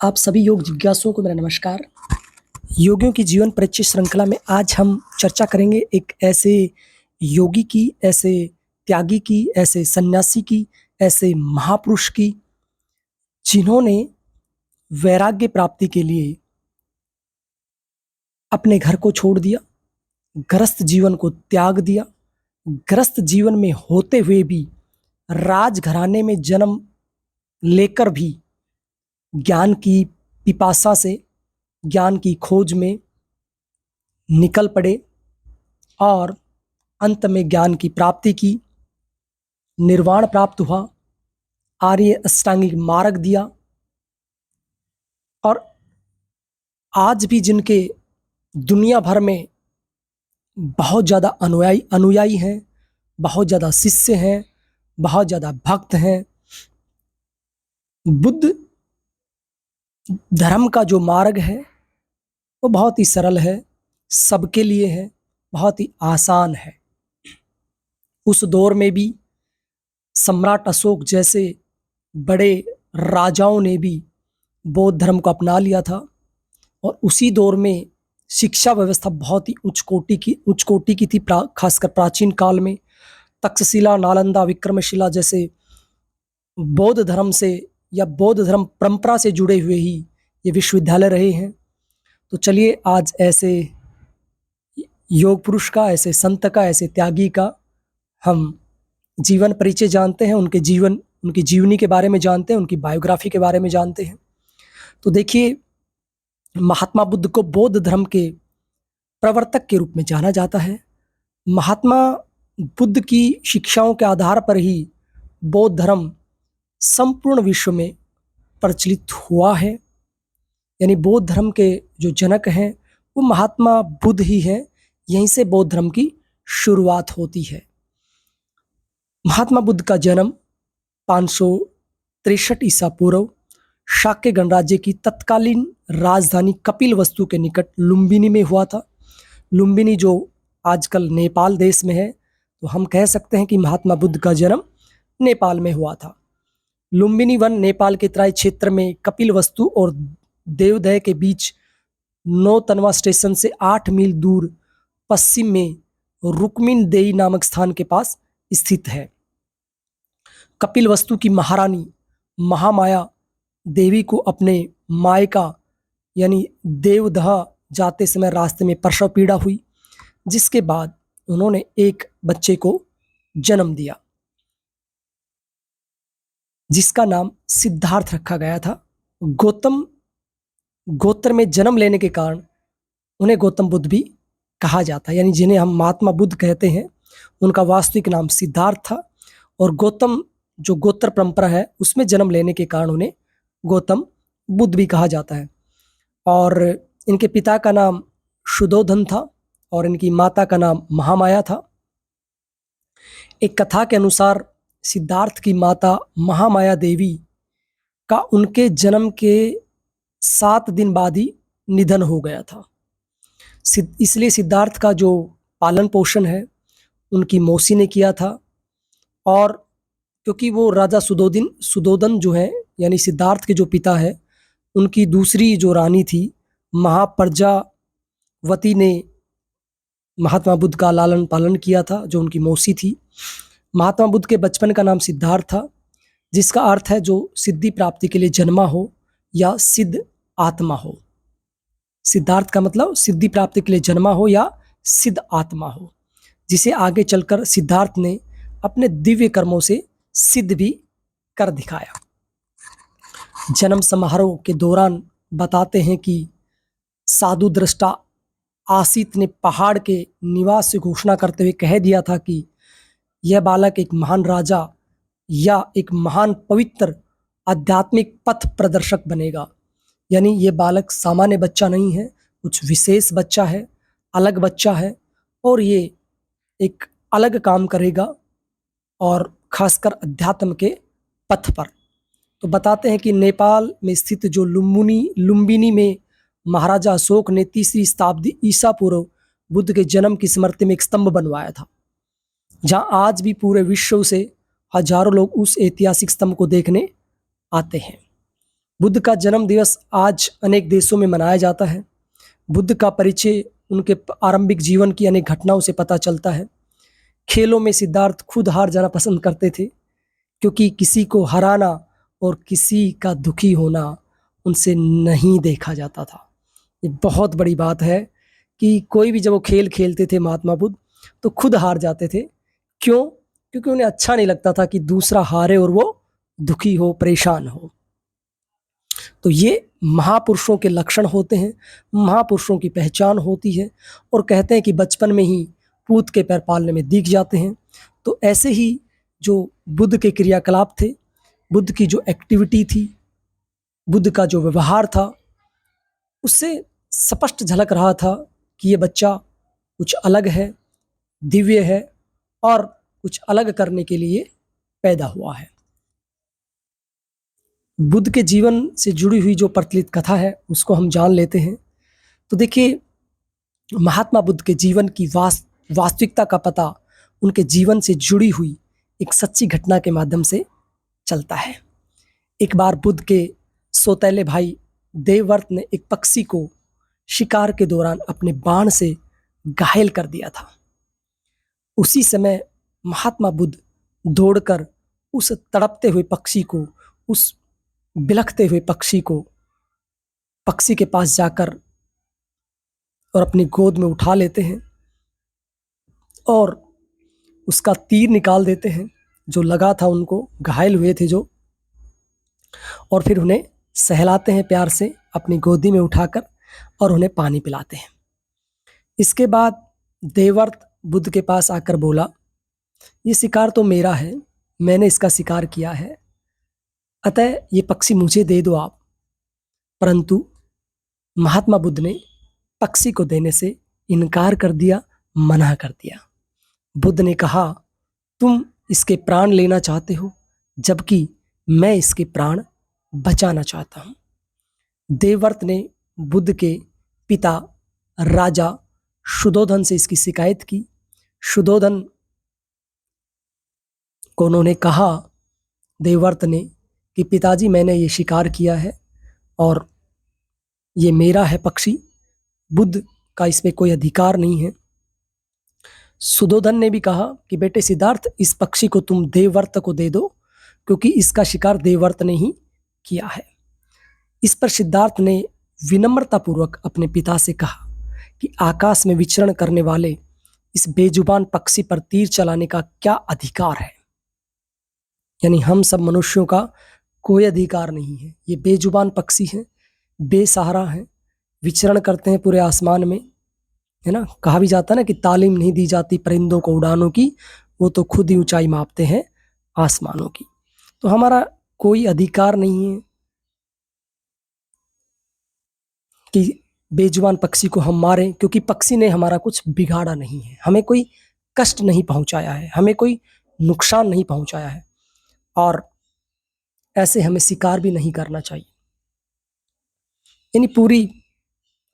आप सभी योग जिज्ञासुओं को मेरा नमस्कार। योगियों की जीवन परिचय श्रृंखला में आज हम चर्चा करेंगे एक ऐसे योगी की, ऐसे त्यागी की, ऐसे सन्यासी की, ऐसे महापुरुष की, जिन्होंने वैराग्य प्राप्ति के लिए अपने घर को छोड़ दिया, गृहस्थ जीवन को त्याग दिया। गृहस्थ जीवन में होते हुए भी राजघराने में जन्म लेकर भी ज्ञान की पिपासा से, ज्ञान की खोज में निकल पड़े और अंत में ज्ञान की प्राप्ति की, निर्वाण प्राप्त हुआ, आर्य अष्टांगिक मार्ग दिया। और आज भी जिनके दुनिया भर में बहुत ज़्यादा अनुयायी हैं, बहुत ज़्यादा शिष्य हैं, बहुत ज़्यादा भक्त हैं। बुद्ध धर्म का जो मार्ग है वो बहुत ही सरल है, सबके लिए है, बहुत ही आसान है। उस दौर में भी सम्राट अशोक जैसे बड़े राजाओं ने भी बौद्ध धर्म को अपना लिया था और उसी दौर में शिक्षा व्यवस्था बहुत ही उच्च कोटि की थी। खासकर प्राचीन काल में तक्षशिला, नालंदा, विक्रमशिला जैसे बौद्ध धर्म से या बौद्ध धर्म परंपरा से जुड़े हुए ही ये विश्वविद्यालय रहे हैं। तो चलिए आज ऐसे योग पुरुष का, ऐसे संत का, ऐसे त्यागी का हम जीवन परिचय जानते हैं, उनकी जीवनी के बारे में जानते हैं, उनकी बायोग्राफी के बारे में जानते हैं। तो देखिए, महात्मा बुद्ध को बौद्ध धर्म के प्रवर्तक के रूप में जाना जाता है। महात्मा बुद्ध की शिक्षाओं के आधार पर ही बौद्ध धर्म संपूर्ण विश्व में प्रचलित हुआ है। यानी बौद्ध धर्म के जो जनक हैं वो महात्मा बुद्ध ही हैं। यहीं से बौद्ध धर्म की शुरुआत होती है। महात्मा बुद्ध का जन्म 563 ईसा पूर्व शाक्य गणराज्य की तत्कालीन राजधानी कपिलवस्तु के निकट लुम्बिनी में हुआ था। लुम्बिनी जो आजकल नेपाल देश में है, तो हम कह सकते हैं कि महात्मा बुद्ध का जन्म नेपाल में हुआ था। लुम्बिनी वन नेपाल के तराई क्षेत्र में कपिलवस्तु और देवदह के बीच नौतनवा स्टेशन से 8 मील दूर पश्चिम में रुक्मिन देई नामक स्थान के पास स्थित है। कपिलवस्तु की महारानी महामाया देवी को अपने मायका यानी देवदह जाते समय रास्ते में प्रसव पीड़ा हुई, जिसके बाद उन्होंने एक बच्चे को जन्म दिया जिसका नाम सिद्धार्थ रखा गया था। गौतम गोत्र में जन्म लेने के कारण उन्हें गौतम बुद्ध भी कहा जाता है। यानी जिन्हें हम महात्मा बुद्ध कहते हैं, उनका वास्तविक नाम सिद्धार्थ था और गौतम जो गोत्र परंपरा है उसमें जन्म लेने के कारण उन्हें गौतम बुद्ध भी कहा जाता है। और इनके पिता का नाम शुद्धोधन था और इनकी माता का नाम महामाया था। एक कथा के अनुसार सिद्धार्थ की माता महामाया देवी का उनके जन्म के 7 दिन बाद ही निधन हो गया था। इसलिए सिद्धार्थ का जो पालन पोषण है उनकी मौसी ने किया था। और क्योंकि वो राजा सुद्धोधन जो है, यानी सिद्धार्थ के जो पिता है, उनकी दूसरी जो रानी थी महाप्रजावती ने महात्मा बुद्ध का लालन पालन किया था, जो उनकी मौसी थी। महात्मा बुद्ध के बचपन का नाम सिद्धार्थ था, जिसका अर्थ है जो सिद्धि प्राप्ति के लिए जन्मा हो या सिद्ध आत्मा हो। सिद्धार्थ का मतलब सिद्धि प्राप्ति के लिए जन्मा हो या सिद्ध आत्मा हो, जिसे आगे चलकर सिद्धार्थ ने अपने दिव्य कर्मों से सिद्ध भी कर दिखाया। जन्म समारोह के दौरान बताते हैं कि साधु दृष्टा आसित ने पहाड़ के निवास से घोषणा करते हुए कह दिया था कि यह बालक एक महान राजा या एक महान पवित्र आध्यात्मिक पथ प्रदर्शक बनेगा। यानी ये बालक सामान्य बच्चा नहीं है, कुछ विशेष बच्चा है, अलग बच्चा है और ये एक अलग काम करेगा और खासकर अध्यात्म के पथ पर। तो बताते हैं कि नेपाल में स्थित जो लुम्बिनी में महाराजा अशोक ने 3री शताब्दी ईसा पूर्व बुद्ध के जन्म की स्मृति में एक स्तंभ बनवाया था, जहां आज भी पूरे विश्व से हजारों लोग उस ऐतिहासिक स्तंभ को देखने आते हैं। बुद्ध का जन्म दिवस आज अनेक देशों में मनाया जाता है। बुद्ध का परिचय उनके आरंभिक जीवन की अनेक घटनाओं से पता चलता है। खेलों में सिद्धार्थ खुद हार जाना पसंद करते थे, क्योंकि किसी को हराना और किसी का दुखी होना उनसे नहीं देखा जाता था। ये बहुत बड़ी बात है कि कोई भी जब वो खेल खेलते थे महात्मा बुद्ध, तो खुद हार जाते थे। क्यों? क्योंकि उन्हें अच्छा नहीं लगता था कि दूसरा हारे और वो दुखी हो, परेशान हो। तो ये महापुरुषों के लक्षण होते हैं, महापुरुषों की पहचान होती है, और कहते हैं कि बचपन में ही पूत के पैर पालने में दिख जाते हैं। तो ऐसे ही जो बुद्ध के क्रियाकलाप थे, बुद्ध की जो एक्टिविटी थी, बुद्ध का जो व्यवहार था, उससे स्पष्ट झलक रहा था कि ये बच्चा कुछ अलग है, दिव्य है और कुछ अलग करने के लिए पैदा हुआ है। बुद्ध के जीवन से जुड़ी हुई जो प्रचलित कथा है उसको हम जान लेते हैं। तो देखिए, महात्मा बुद्ध के जीवन की वास्तविकता का पता उनके जीवन से जुड़ी हुई एक सच्ची घटना के माध्यम से चलता है। एक बार बुद्ध के सौतेले भाई देवव्रत ने एक पक्षी को शिकार के दौरान अपने बाण से घायल कर दिया था। उसी समय महात्मा बुद्ध दौड़कर उस तड़पते हुए पक्षी को, उस बिलखते हुए पक्षी के पास जाकर और अपनी गोद में उठा लेते हैं और उसका तीर निकाल देते हैं जो लगा था, उनको घायल हुए थे जो, और फिर उन्हें सहलाते हैं प्यार से अपनी गोदी में उठाकर और उन्हें पानी पिलाते हैं। इसके बाद देवव्रत बुद्ध के पास आकर बोला, ये शिकार तो मेरा है, मैंने इसका शिकार किया है, अतः ये पक्षी मुझे दे दो आप। परंतु महात्मा बुद्ध ने पक्षी को देने से इनकार कर दिया, मना कर दिया। बुद्ध ने कहा, तुम इसके प्राण लेना चाहते हो, जबकि मैं इसके प्राण बचाना चाहता हूं। देवव्रत ने बुद्ध के पिता राजा शुद्धोधन से इसकी शिकायत की। शुद्धोधन को उन्होंने कहा, देवव्रत ने, कि पिताजी मैंने ये शिकार किया है और ये मेरा है पक्षी, बुद्ध का इसमें कोई अधिकार नहीं है। शुद्धोधन ने भी कहा कि बेटे सिद्धार्थ, इस पक्षी को तुम देवव्रत को दे दो, क्योंकि इसका शिकार देवव्रत ने ही किया है। इस पर सिद्धार्थ ने विनम्रतापूर्वक अपने पिता से कहा कि आकाश में विचरण करने वाले इस बेजुबान पक्षी पर तीर चलाने का क्या अधिकार है? यानी हम सब मनुष्यों का कोई अधिकार नहीं है। ये बेजुबान पक्षी हैं, बेसहारा हैं, विचरण करते हैं पूरे आसमान में, है ना। कहा भी जाता है ना कि तालीम नहीं दी जाती परिंदों को उड़ानों की, वो तो खुद ही ऊंचाई मापते हैं आसमानों की। तो हमारा कोई अधिकार नहीं है कि बेजुबान पक्षी को हम मारें, क्योंकि पक्षी ने हमारा कुछ बिगाड़ा नहीं है, हमें कोई कष्ट नहीं पहुंचाया है, हमें कोई नुकसान नहीं पहुंचाया है, और ऐसे हमें शिकार भी नहीं करना चाहिए। यानी पूरी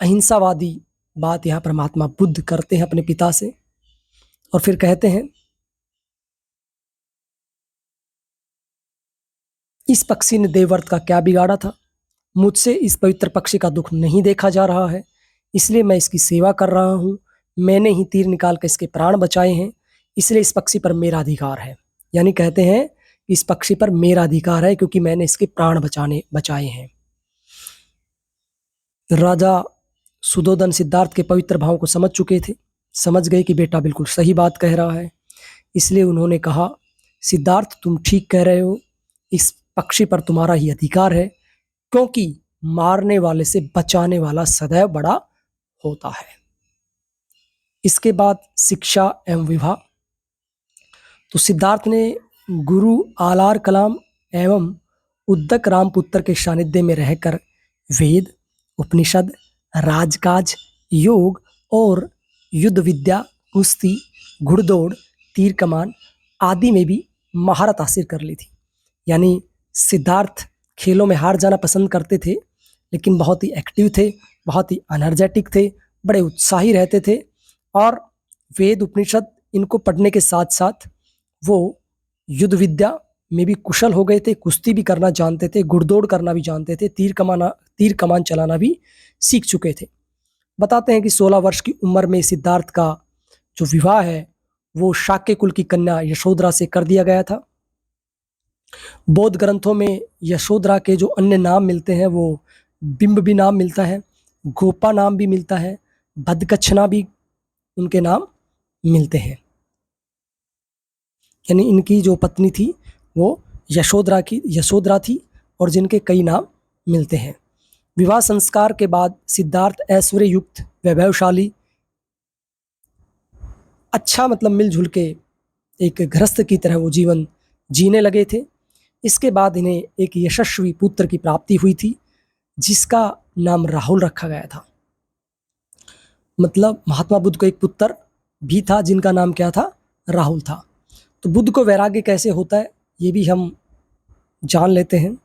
अहिंसावादी बात यहाँ पर महात्मा बुद्ध करते हैं अपने पिता से, और फिर कहते हैं, इस पक्षी ने देवव्रत का क्या बिगाड़ा था? मुझसे इस पवित्र पक्षी का दुख नहीं देखा जा रहा है, इसलिए मैं इसकी सेवा कर रहा हूँ। मैंने ही तीर निकाल कर इसके प्राण बचाए हैं, इसलिए इस पक्षी पर मेरा अधिकार है। यानी कहते हैं इस पक्षी पर मेरा अधिकार है क्योंकि मैंने इसके प्राण बचाए हैं। राजा शुद्धोधन सिद्धार्थ के पवित्र भाव को समझ चुके थे, समझ गए कि बेटा बिल्कुल सही बात कह रहा है। इसलिए उन्होंने कहा, सिद्धार्थ तुम ठीक कह रहे हो, इस पक्षी पर तुम्हारा ही अधिकार है, क्योंकि मारने वाले से बचाने वाला सदैव बड़ा होता है। इसके बाद शिक्षा एवं विवाह। तो सिद्धार्थ ने गुरु आलार कलाम एवं उद्दक रामपुत्र के सानिध्य में रहकर वेद, उपनिषद, राजकाज, योग और युद्ध विद्या, कुश्ती, घुड़दौड़, तीर कमान आदि में भी महारत हासिल कर ली थी। यानी सिद्धार्थ खेलों में हार जाना पसंद करते थे, लेकिन बहुत ही एक्टिव थे, बहुत ही एनर्जेटिक थे, बड़े उत्साही रहते थे, और वेद उपनिषद इनको पढ़ने के साथ साथ वो युद्ध विद्या में भी कुशल हो गए थे, कुश्ती भी करना जानते थे, घुड़दौड़ करना भी जानते थे, तीर कमान चलाना भी सीख चुके थे। बताते हैं कि 16 वर्ष की उम्र में सिद्धार्थ का जो विवाह है वो शाक्य कुल की कन्या यशोधरा से कर दिया गया था। बौद्ध ग्रंथों में यशोधरा के जो अन्य नाम मिलते हैं वो बिंब भी नाम मिलता है, गोपा नाम भी मिलता है, भद्दकच्छना भी उनके नाम मिलते हैं। यानी इनकी जो पत्नी थी वो यशोधरा थी और जिनके कई नाम मिलते हैं। विवाह संस्कार के बाद सिद्धार्थ ऐश्वर्य युक्त, वैभवशाली, अच्छा मतलब मिलजुल के एक गृहस्थ की तरह वो जीवन जीने लगे थे। इसके बाद इन्हें एक यशस्वी पुत्र की प्राप्ति हुई थी जिसका नाम राहुल रखा गया था। मतलब महात्मा बुद्ध को एक पुत्र भी था जिनका नाम क्या था? राहुल था। तो बुद्ध को वैराग्य कैसे होता है ये भी हम जान लेते हैं।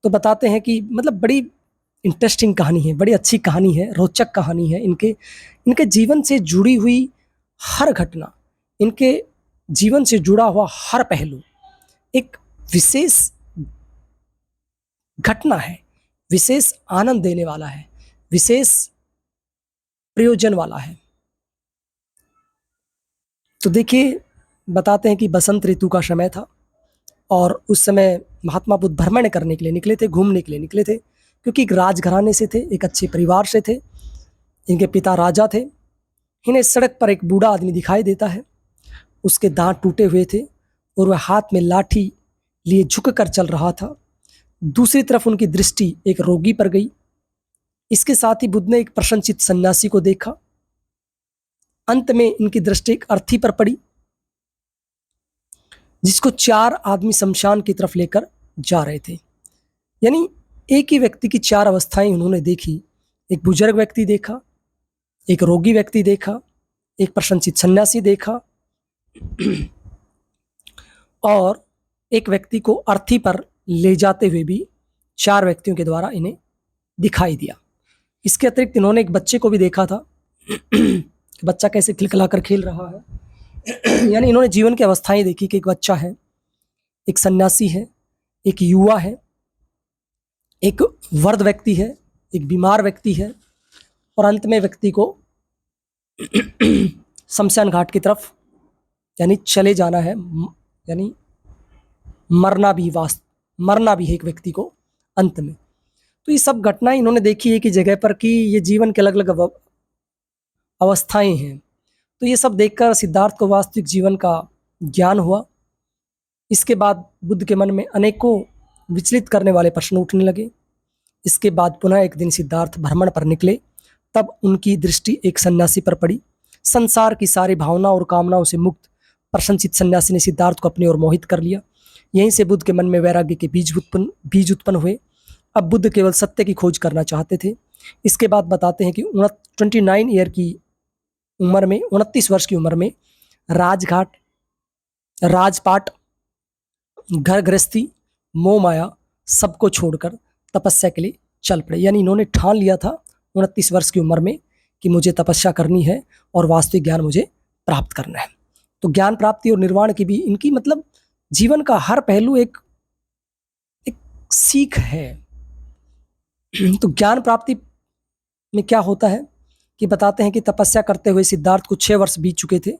तो बताते हैं कि मतलब बड़ी इंटरेस्टिंग कहानी है, बड़ी अच्छी कहानी है, रोचक कहानी है। इनके जीवन से जुड़ी हुई हर घटना, इनके जीवन से जुड़ा हुआ हर पहलू एक विशेष घटना है, विशेष आनंद देने वाला है, विशेष प्रयोजन वाला है। तो देखिए, बताते हैं कि बसंत ऋतु का समय था और उस समय महात्मा बुद्ध भ्रमण करने के लिए निकले थे, घूमने के लिए निकले थे, क्योंकि एक राजघराने से थे, एक अच्छे परिवार से थे। इनके पिता राजा थे। इन्हें सड़क पर एक बूढ़ा आदमी दिखाई देता है। उसके दांत टूटे हुए थे और वह हाथ में लाठी लिए झुककर चल रहा था। दूसरी तरफ उनकी दृष्टि एक रोगी पर गई। इसके साथ ही बुद्ध ने एक प्रसन्नचित्त सन्यासी को देखा। अंत में इनकी दृष्टि एक अर्थी पर पड़ी जिसको 4 आदमी शमशान की तरफ लेकर जा रहे थे। यानी एक ही व्यक्ति की 4 अवस्थाएं उन्होंने देखी। एक बुजुर्ग व्यक्ति देखा, एक रोगी व्यक्ति देखा, एक प्रसन्नचित्त सन्यासी देखा और एक व्यक्ति को अर्थी पर ले जाते हुए भी 4 व्यक्तियों के द्वारा इन्हें दिखाई दिया। इसके अतिरिक्त इन्होंने एक बच्चे को भी देखा था बच्चा कैसे खिलखिलाकर खेल रहा है यानी इन्होंने जीवन की अवस्थाएं देखी कि एक बच्चा है, एक सन्यासी है, एक युवा है, एक वृद्ध व्यक्ति है, एक बीमार व्यक्ति है और अंत में व्यक्ति को शमशान घाट की तरफ यानी चले जाना है, यानी मरना भी है एक व्यक्ति को अंत में। तो ये सब घटनाएं इन्होंने देखी है कि जगह पर कि ये जीवन के अलग अलग अवस्थाएं हैं। तो ये सब देखकर सिद्धार्थ को वास्तविक जीवन का ज्ञान हुआ। इसके बाद बुद्ध के मन में अनेकों विचलित करने वाले प्रश्न उठने लगे। इसके बाद पुनः एक दिन सिद्धार्थ भ्रमण पर निकले। तब उनकी दृष्टि एक सन्यासी पर पड़ी। संसार की सारी भावना और कामनाओं से मुक्त प्रसन्नचित्त सन्यासी ने सिद्धार्थ को अपनी ओर मोहित कर लिया। यहीं से बुद्ध के मन में वैराग्य के बीज उत्पन्न हुए। अब बुद्ध केवल सत्य की खोज करना चाहते थे। इसके बाद बताते हैं कि 29 वर्ष की उम्र में राजपाट, घर गृहस्थी, मोह माया सबको छोड़कर तपस्या के लिए चल पड़े। यानी इन्होंने ठान लिया था 29 वर्ष की उम्र में कि मुझे तपस्या करनी है और वास्तविक ज्ञान मुझे प्राप्त करना है। तो ज्ञान प्राप्ति और निर्वाण की भी इनकी मतलब जीवन का हर पहलू एक सीख है। तो ज्ञान प्राप्ति में क्या होता है कि बताते हैं कि तपस्या करते हुए सिद्धार्थ को 6 वर्ष बीत चुके थे,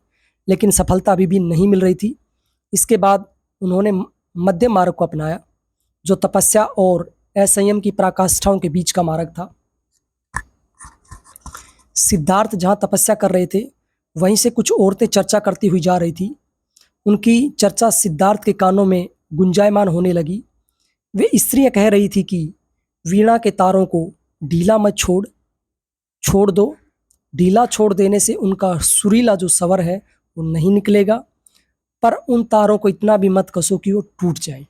लेकिन सफलता अभी भी नहीं मिल रही थी। इसके बाद उन्होंने मध्यम मार्ग को अपनाया, जो तपस्या और असंयम की पराकाष्ठाओं के बीच का मार्ग था। सिद्धार्थ जहां तपस्या कर रहे थे, वहीं से कुछ औरतें चर्चा करती हुई जा रही थी। उनकी चर्चा सिद्धार्थ के कानों में गुंजायमान होने लगी। वे स्त्रियां कह रही थी कि वीणा के तारों को ढीला मत छोड़ दो। ढीला छोड़ देने से उनका सुरीला जो स्वर है वो नहीं निकलेगा, पर उन तारों को इतना भी मत कसो कि वो टूट जाए।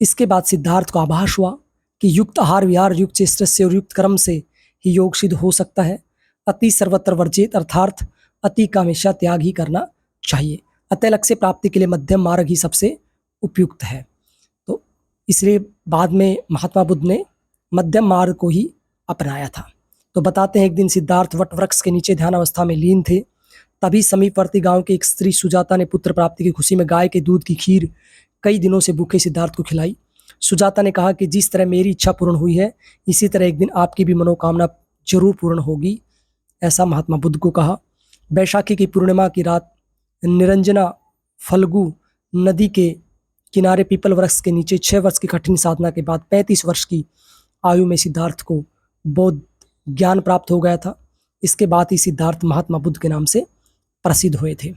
इसके बाद सिद्धार्थ को आभास हुआ कि युक्त आहार विहार, युक्त चेष्टा से और युक्त कर्म से ही योग सिद्ध हो सकता है। अति सर्वत्र वर्जित अर्थात अति का हमेशा त्याग ही करना चाहिए। अतः लक्ष्य प्राप्ति के लिए मध्यम मार्ग ही सबसे उपयुक्त है। तो इसलिए बाद में महात्मा बुद्ध ने मध्यम मार्ग को ही अपनाया था। तो बताते हैं एक दिन सिद्धार्थ वट वृक्ष के नीचे ध्यान अवस्था में लीन थे। तभी समीपवर्ती गांव की एक स्त्री सुजाता ने पुत्र प्राप्ति की खुशी में गाय के दूध की खीर कई दिनों से भूखे सिद्धार्थ को खिलाई। सुजाता ने कहा कि जिस तरह मेरी इच्छा पूर्ण हुई है, इसी तरह एक दिन आपकी भी मनोकामना जरूर पूर्ण होगी, ऐसा महात्मा बुद्ध को कहा। बैशाखी की पूर्णिमा की रात निरंजना फल्गु नदी के किनारे पीपल वृक्ष के नीचे 6 वर्ष की कठिन साधना के बाद 35 वर्ष की आयु में सिद्धार्थ को बौद्ध ज्ञान प्राप्त हो गया था। इसके बाद ही सिद्धार्थ महात्मा बुद्ध के नाम से प्रसिद्ध हुए थे।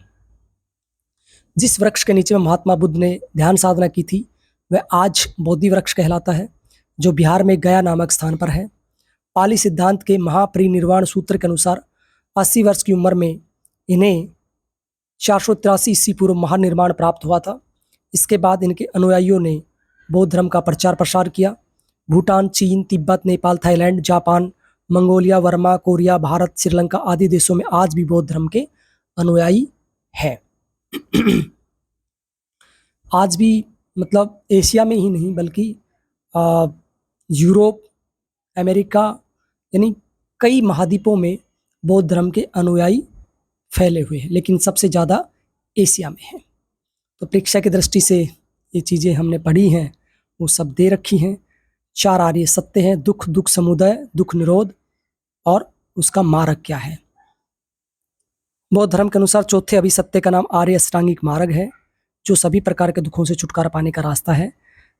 जिस वृक्ष के नीचे में महात्मा बुद्ध ने ध्यान साधना की थी वह आज बोधि वृक्ष कहलाता है, जो बिहार में गया नामक स्थान पर है। पाली सिद्धांत के महापरिनिर्वाण सूत्र के अनुसार 80 वर्ष की उम्र में इन्हें 483 ईस्वी पूर्व महानिर्वाण प्राप्त हुआ था। इसके बाद इनके अनुयायियों ने बौद्ध धर्म का प्रचार प्रसार किया। भूटान, चीन, Tibet, Nepal, Thailand, Japan, Mongolia, Verma, Korea, Bharat, Sri Lanka आदि देशों में आज भी बौद्ध धर्म के अनुयायी हैं। आज भी मतलब एशिया में ही नहीं बल्कि यूरोप, अमेरिका यानी कई महाद्वीपों में बौद्ध धर्म के अनुयायी फैले हुए हैं, लेकिन सबसे ज़्यादा एशिया में है। तो परीक्षा की दृष्टि से ये चीज़ें हमने पढ़ी हैं वो सब दे रखी हैं। 4 आर्य सत्य हैं: दुख, दुख समुदय, दुख निरोध और उसका मार्ग क्या है। बौद्ध धर्म के अनुसार चौथे अभिसत्य का नाम आर्य अष्टांगिक मार्ग है, जो सभी प्रकार के दुखों से छुटकारा पाने का रास्ता है।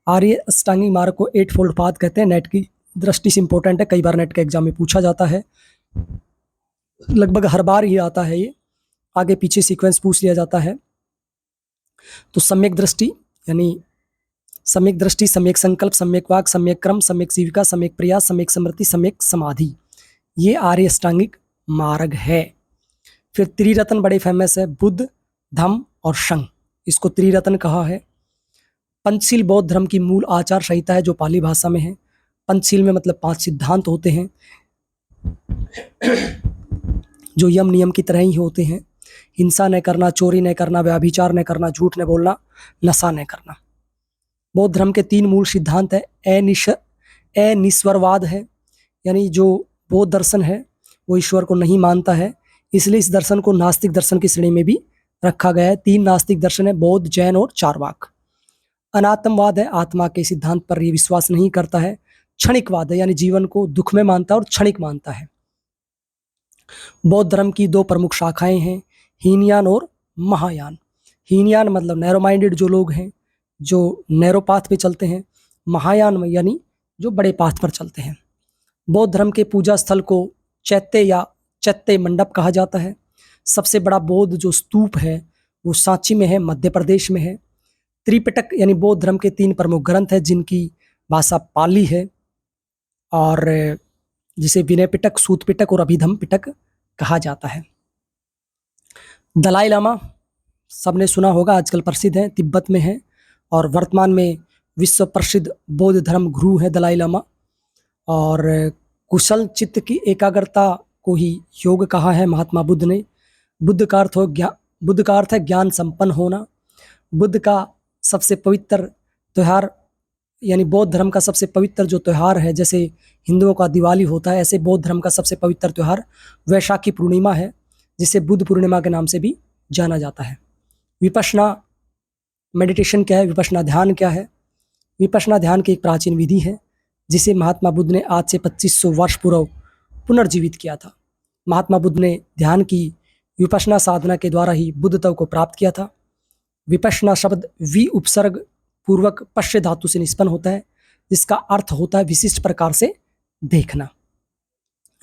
आर्य अष्टांगिक मार्ग को 8 फोल्ड पाथ कहते हैं। नेट की दृष्टि से इंपॉर्टेंट है, कई बार नेट के एग्जाम में पूछा जाता है, लगभग हर बार ही आता है, ये आगे पीछे सीक्वेंस पूछ लिया जाता है। तो सम्यक दृष्टि यानी सम्यक दृष्टि, सम्यक संकल्प, सम्यक वाक, सम्यक क्रम, सम्यक जीविका, सम्यक प्रयास, सम्यक स्मृति, सम्यक समाधि, ये आर्य अष्टांगिक मार्ग है। फिर त्रिरत्न बड़े फेमस है: बुद्ध, धम्म और संघ। इसको त्रिरत्न कहा है। पंचशील बौद्ध धर्म की मूल आचार संहिता है, जो पाली भाषा में है। पंचशील में मतलब 5 सिद्धांत होते हैं, जो यम नियम की तरह ही होते हैं। हिंसा न करना, चोरी न करना, व्यभिचार न करना, झूठ न बोलना, नशा न करना। बौद्ध धर्म के 3 मूल सिद्धांत है। अनिश्वरवाद है, यानी जो बौद्ध दर्शन है वो ईश्वर को नहीं मानता है, इसलिए इस दर्शन को नास्तिक दर्शन की श्रेणी में भी रखा गया है। 3 नास्तिक दर्शन है: बौद्ध, जैन और चारवाक। अनात्मवाद है, आत्मा के सिद्धांत पर ये विश्वास नहीं करता है। क्षणिकवाद है, यानी जीवन को दुख में मानता है और क्षणिक मानता है। बौद्ध धर्म की 2 प्रमुख शाखाएं हैं: हीनयान और महायान। हीनयान मतलब नैरो माइंडेड जो लोग हैं, जो नैरो पाथ पे चलते हैं। महायान यानी जो बड़े पाथ पर चलते हैं। बौद्ध धर्म के पूजा स्थल को चैत्य या चैत्य मंडप कहा जाता है। सबसे बड़ा बौद्ध जो स्तूप है वो सांची में है, मध्य प्रदेश में है। त्रिपिटक यानी बौद्ध धर्म के 3 प्रमुख ग्रंथ हैं, जिनकी भाषा पाली है और जिसे विनय पिटक, सूत पिटक और अभिधम पिटक कहा जाता है। दलाई लामा सबने सुना होगा, आजकल प्रसिद्ध है, तिब्बत में है और वर्तमान में विश्व प्रसिद्ध बौद्ध धर्म गुरु है दलाई लामा। और कुशल चित्त की एकाग्रता को ही योग कहा है महात्मा बुद्ध ने। बुद्ध का अर्थ है ज्ञान संपन्न होना। बुद्ध का सबसे पवित्र त्यौहार यानी बौद्ध धर्म का सबसे पवित्र जो त्यौहार है, जैसे हिंदुओं का दिवाली होता है, ऐसे बौद्ध धर्म का सबसे पवित्र त्यौहार वैशाखी पूर्णिमा है, जिसे बुद्ध पूर्णिमा के नाम से भी जाना जाता है। विपश्यना मेडिटेशन क्या है? विपश्यना ध्यान क्या है? विपश्यना ध्यान की एक प्राचीन विधि है, जिसे महात्मा बुद्ध ने आज से 2500 वर्ष पूर्व पुनर्जीवित किया था। महात्मा बुद्ध ने ध्यान की विपश्यना साधना के द्वारा ही बुद्धत्व को प्राप्त किया था। विपश्यना शब्द वि उपसर्ग पूर्वक पश्य धातु से निष्पन्न होता है, जिसका अर्थ होता है विशिष्ट प्रकार से देखना।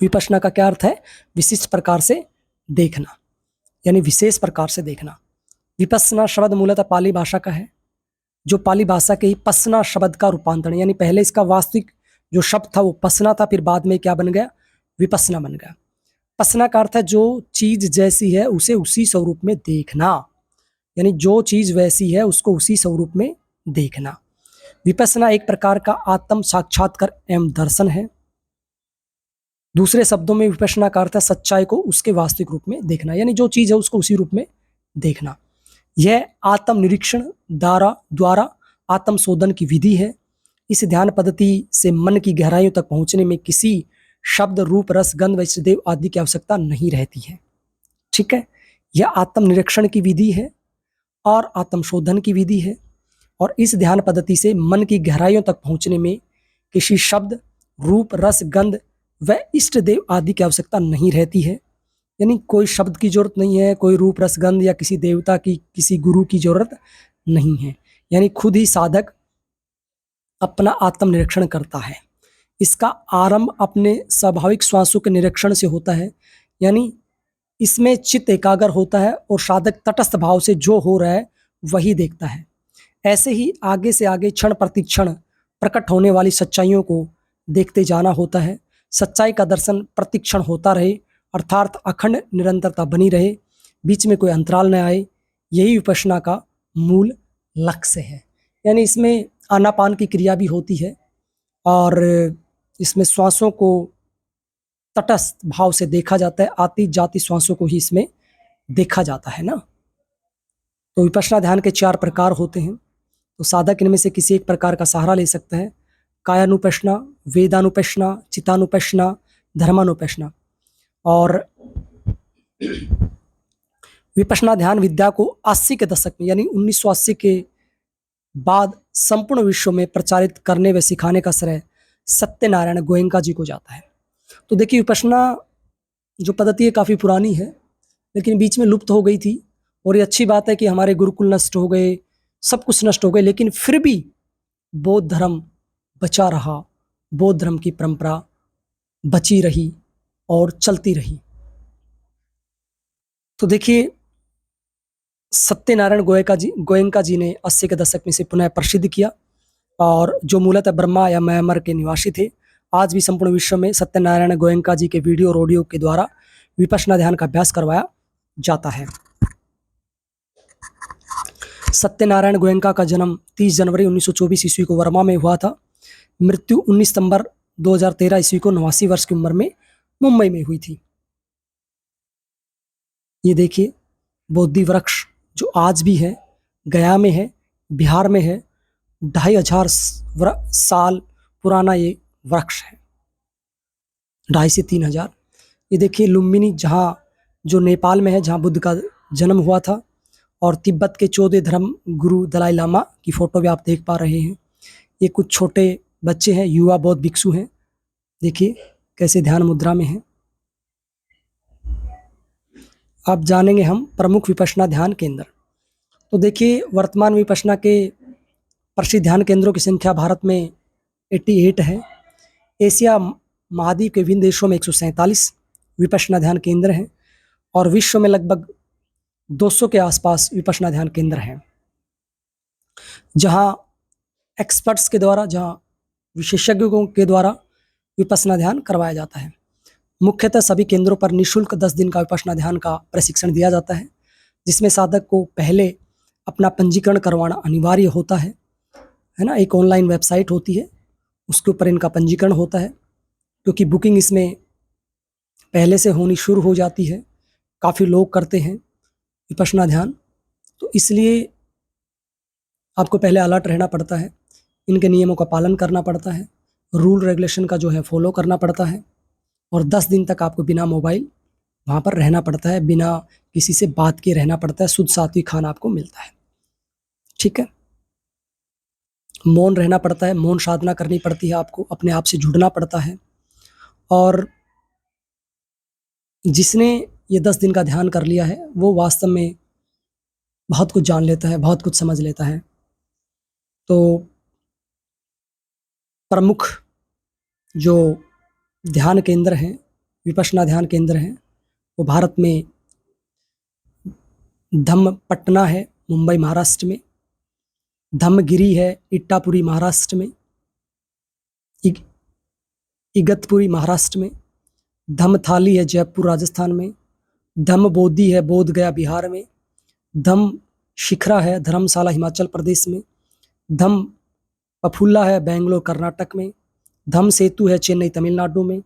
विपश्यना का क्या अर्थ है? विशिष्ट प्रकार से देखना, यानी विशेष प्रकार से देखना। विपश्यना शब्द मूलतः पाली भाषा का है, जो पाली भाषा के ही पसना शब्द का रूपांतरण, यानी पहले इसका वास्तविक जो शब्द था वो पसना था, फिर बाद में क्या बन गया? विपश्यना बन गया। पसना का अर्थ है जो चीज जैसी है उसे उसी स्वरूप में देखना, यानी जो चीज वैसी है उसको उसी स्वरूप में देखना। विपश्यना एक प्रकार का आत्म साक्षात्कार एवं दर्शन है। दूसरे शब्दों में विपश्यना का अर्थ है सच्चाई को उसके वास्तविक रूप में देखना, यानी जो चीज है उसको उसी रूप में देखना। यह आत्म निरीक्षण द्वारा आत्म शोधन की विधि है। इस ध्यान पद्धति से मन की गहराइयों तक पहुंचने में किसी शब्द, रूप, रस, गंध, वैष्णदेव आदि की आवश्यकता नहीं रहती है। ठीक है, यह आत्मनिरीक्षण की विधि है और आत्मशोधन की विधि है। और इस ध्यान पद्धति से मन की गहराइयों तक पहुंचने में किसी शब्द, रूप, रस, गंध व इष्ट देव आदि की आवश्यकता नहीं रहती है। यानी कोई शब्द की जरूरत नहीं है, कोई रूप, रस, गंध या किसी देवता की, किसी गुरु की जरूरत नहीं है। यानी खुद ही साधक अपना आत्मनिरीक्षण करता है। इसका आरंभ अपने स्वाभाविक श्वासों के निरीक्षण से होता है। यानी इसमें चित्त एकाग्र होता है और साधक तटस्थ भाव से जो हो रहा है वही देखता है। ऐसे ही आगे से आगे क्षण प्रतिक्षण प्रकट होने वाली सच्चाइयों को देखते जाना होता है। सच्चाई का दर्शन प्रतिक्षण होता रहे, अर्थात अखंड निरंतरता बनी रहे, बीच में कोई अंतराल न आए। यही विपश्यना का मूल लक्ष्य है। यानी इसमें आनापान की क्रिया भी होती है और इसमें श्वासों को तटस्थ भाव से देखा जाता है। आती जाती श्वासों को ही इसमें देखा जाता है ना। तो विपश्यना ध्यान के 4 प्रकार होते हैं। तो साधक इनमें से किसी एक प्रकार का सहारा ले सकता है। कायानुपश्यना, वेदानुपश्यना, चित्तानुपश्यना, धर्मानुपश्यना। और विपश्यना ध्यान विद्या को 80 के दशक में यानी 1980 के बाद संपूर्ण विश्व में प्रचारित करने व सिखाने का श्रेय सत्यनारायण गोयनका जी को जाता है। तो देखिए, विपश्यना जो पद्धति है काफ़ी पुरानी है, लेकिन बीच में लुप्त हो गई थी। और ये अच्छी बात है कि हमारे गुरुकुल नष्ट हो गए, सब कुछ नष्ट हो गए, लेकिन फिर भी बौद्ध धर्म बचा रहा, बौद्ध धर्म की परंपरा बची रही और चलती रही। तो देखिए, सत्यनारायण गोयनका जी ने 80 के दशक में से पुनः प्रसिद्ध किया, और जो मूलतः ब्रह्मा या म्यांमार के निवासी थे। आज भी संपूर्ण विश्व में सत्यनारायण गोयनका जी के वीडियो और ऑडियो के द्वारा विपश्यना ध्यान का अभ्यास करवाया जाता है। सत्यनारायण गोयनका का जन्म 30 जनवरी 1924 ईस्वी को वर्मा में हुआ था। मृत्यु 19 सितंबर 2013 ईस्वी को 89 वर्ष की उम्र में मुंबई में हुई थी। ये देखिए, बोधि वृक्ष जो आज भी है, गया में है, बिहार में है। 2500 साल पुराना ये वृक्ष है, 2.5 से 3 हजार। ये देखिए लुम्बिनी, जहाँ जो नेपाल में है, जहाँ बुद्ध का जन्म हुआ था। और तिब्बत के 14 धर्म गुरु दलाई लामा की फोटो भी आप देख पा रहे हैं। ये कुछ छोटे बच्चे हैं, युवा बौद्ध भिक्षु हैं। देखिए कैसे ध्यान मुद्रा में हैं। अब जानेंगे हम प्रमुख विपश्यना ध्यान केंद्र। तो देखिए, वर्तमान विपश्यना के प्रसिद्ध ध्यान केंद्रों की संख्या भारत में 88 है। एशिया महाद्वीप के विभिन्न देशों में 147 विपश्यना ध्यान केंद्र हैं, और विश्व में लगभग 200 के आसपास विपश्यना ध्यान केंद्र हैं, जहां एक्सपर्ट्स के द्वारा, जहां विशेषज्ञों के द्वारा विपश्यना ध्यान करवाया जाता है। मुख्यतः सभी केंद्रों पर निःशुल्क 10 दिन का विपश्यना ध्यान का प्रशिक्षण दिया जाता है, जिसमें साधक को पहले अपना पंजीकरण करवाना अनिवार्य होता है ना। एक ऑनलाइन वेबसाइट होती है, उसके ऊपर इनका पंजीकरण होता है, क्योंकि बुकिंग इसमें पहले से होनी शुरू हो जाती है। काफ़ी लोग करते हैं विपश्यना ध्यान, तो इसलिए आपको पहले अलर्ट रहना पड़ता है, इनके नियमों का पालन करना पड़ता है, रूल रेगुलेशन का जो है फॉलो करना पड़ता है। और 10 दिन तक आपको बिना मोबाइल वहाँ पर रहना पड़ता है, बिना किसी से बात किए रहना पड़ता है। शुद्ध सात्विक खाना आपको मिलता है, ठीक है। मौन रहना पड़ता है, मौन साधना करनी पड़ती है, आपको अपने आप से जुड़ना पड़ता है। और जिसने ये 10 दिन का ध्यान कर लिया है, वो वास्तव में बहुत कुछ जान लेता है, बहुत कुछ समझ लेता है। तो प्रमुख जो ध्यान केंद्र हैं, विपश्यना ध्यान केंद्र हैं, वो भारत में धम्मपटना है मुंबई महाराष्ट्र में, धम्मगिरी है इट्टापुरी महाराष्ट्र में, इगतपुरी महाराष्ट्र में, धम्मथाली है जयपुर राजस्थान में, धम्मबोधि है बोध गया बिहार में, धम्म शिखरा है धर्मशाला हिमाचल प्रदेश में, धम्म पफुल्ला है बेंगलोर कर्नाटक में, धम्म सेतु है चेन्नई तमिलनाडु में,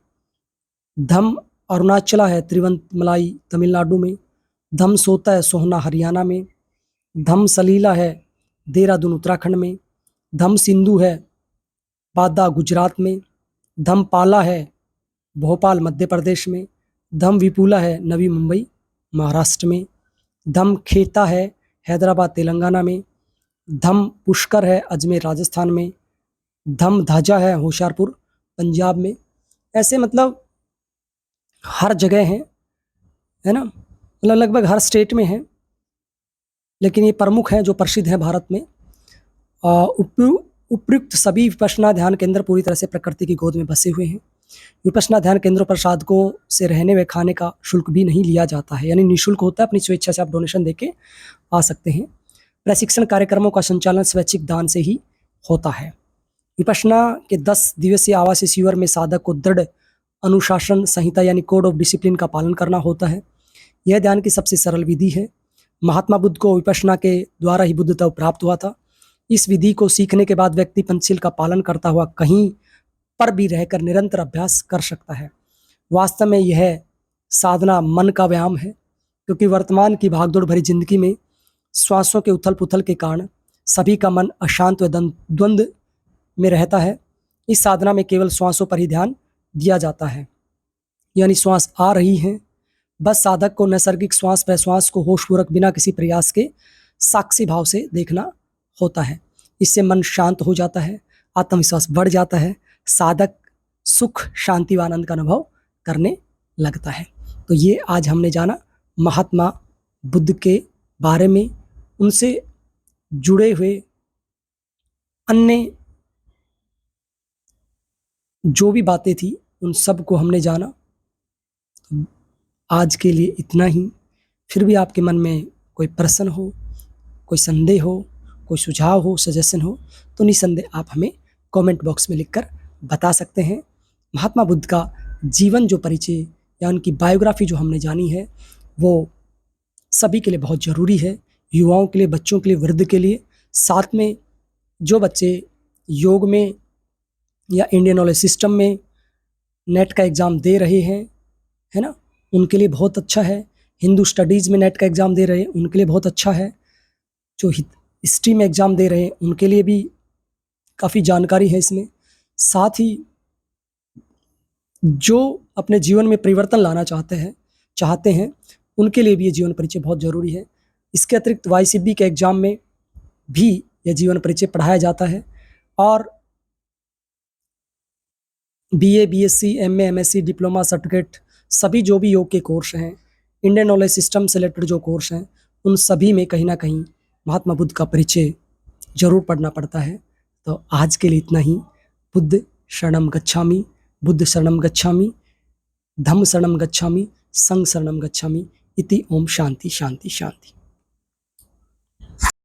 धम्म अरुणाचला है तिरुवंतमलाई तमिलनाडु में, धम्म सोता है सोहना हरियाणा में, धम्म सलीला है देहरादून उत्तराखंड में, धम्म सिंधु है बादा गुजरात में, धम्म पाला है भोपाल मध्य प्रदेश में, धम्म विपुला है नवी मुंबई महाराष्ट्र में, धम खेता है हैदराबाद तेलंगाना में, धम पुष्कर है अजमेर राजस्थान में, धम ध्वजा है होशियारपुर पंजाब में। ऐसे मतलब हर जगह है ना, मतलब लगभग हर स्टेट में है, लेकिन ये प्रमुख हैं जो प्रसिद्ध हैं भारत में। उपयुक्त सभी विपश्यना ध्यान केंद्र पूरी तरह से प्रकृति की गोद में बसे हुए हैं। विपश्यना ध्यान केंद्रों पर साधकों से रहने व खाने का शुल्क भी नहीं लिया जाता है, यानी निःशुल्क होता है, अपनी स्वेच्छा से आप डोनेशन देके आ सकते हैं। प्रशिक्षण कार्यक्रमों का संचालन स्वैच्छिक दान से ही होता है। विपश्यना के 10 दिवसीय आवासीय शिविर में साधक को दृढ़ अनुशासन संहिता यानी कोड ऑफ डिसिप्लिन का पालन करना होता है। यह ध्यान की सबसे सरल विधि है। महात्मा बुद्ध को विपश्यना के द्वारा ही बुद्धत्व प्राप्त हुआ था। इस विधि को सीखने के बाद व्यक्ति पंचशील का पालन करता हुआ कहीं पर भी रहकर निरंतर अभ्यास कर सकता है। वास्तव में यह साधना मन का व्यायाम है, क्योंकि वर्तमान की भागदौड़ भरी जिंदगी में श्वासों के उथल पुथल के कारण सभी का मन अशांत व द्वंद्व में रहता है। इस साधना में केवल श्वासों पर ही ध्यान दिया जाता है, यानी श्वास आ रही है, बस साधक को नैसर्गिक श्वास प्रश्वास को होशपूर्वक बिना किसी प्रयास के साक्षी भाव से देखना होता है। इससे मन शांत हो जाता है, आत्मविश्वास बढ़ जाता है, साधक सुख शांति व आनंद का अनुभव करने लगता है। तो ये आज हमने जाना महात्मा बुद्ध के बारे में, उनसे जुड़े हुए अन्य जो भी बातें थी उन सब को हमने जाना। आज के लिए इतना ही। फिर भी आपके मन में कोई प्रश्न हो, कोई संदेह हो, कोई सुझाव हो, सजेशन हो, तो निसंदेह आप हमें कमेंट बॉक्स में लिखकर बता सकते हैं। महात्मा बुद्ध का जीवन जो परिचय या उनकी बायोग्राफी जो हमने जानी है वो सभी के लिए बहुत ज़रूरी है, युवाओं के लिए, बच्चों के लिए, वृद्ध के लिए। साथ में जो बच्चे योग में या इंडियन नॉलेज सिस्टम में नेट का एग्ज़ाम दे रहे हैं, है ना, उनके लिए बहुत अच्छा है। हिंदू स्टडीज़ में नेट का एग्ज़ाम दे रहे हैं उनके लिए बहुत अच्छा है। जो हिस्ट्री में एग्ज़ाम दे रहे हैं उनके लिए भी काफ़ी जानकारी है इसमें। साथ ही जो अपने जीवन में परिवर्तन लाना चाहते हैं उनके लिए भी ये जीवन परिचय बहुत ज़रूरी है। इसके अतिरिक्त YCB के एग्ज़ाम में भी यह जीवन परिचय पढ़ाया जाता है, और BA, BSc, MA, MSc, diploma, certificate सभी जो भी योग के कोर्स हैं, इंडियन नॉलेज सिस्टम से रिलेटेड जो कोर्स हैं, उन सभी में कहीं ना कहीं महात्मा बुद्ध का परिचय जरूर पढ़ना पड़ता है। तो आज के लिए इतना ही। बुद्ध शरणम गच्छामि, बुद्ध शरणम गच्छामि, धम्म शरणम गच्छामि, संघ शरणम गच्छामि। इति ओम शांति शांति शांति।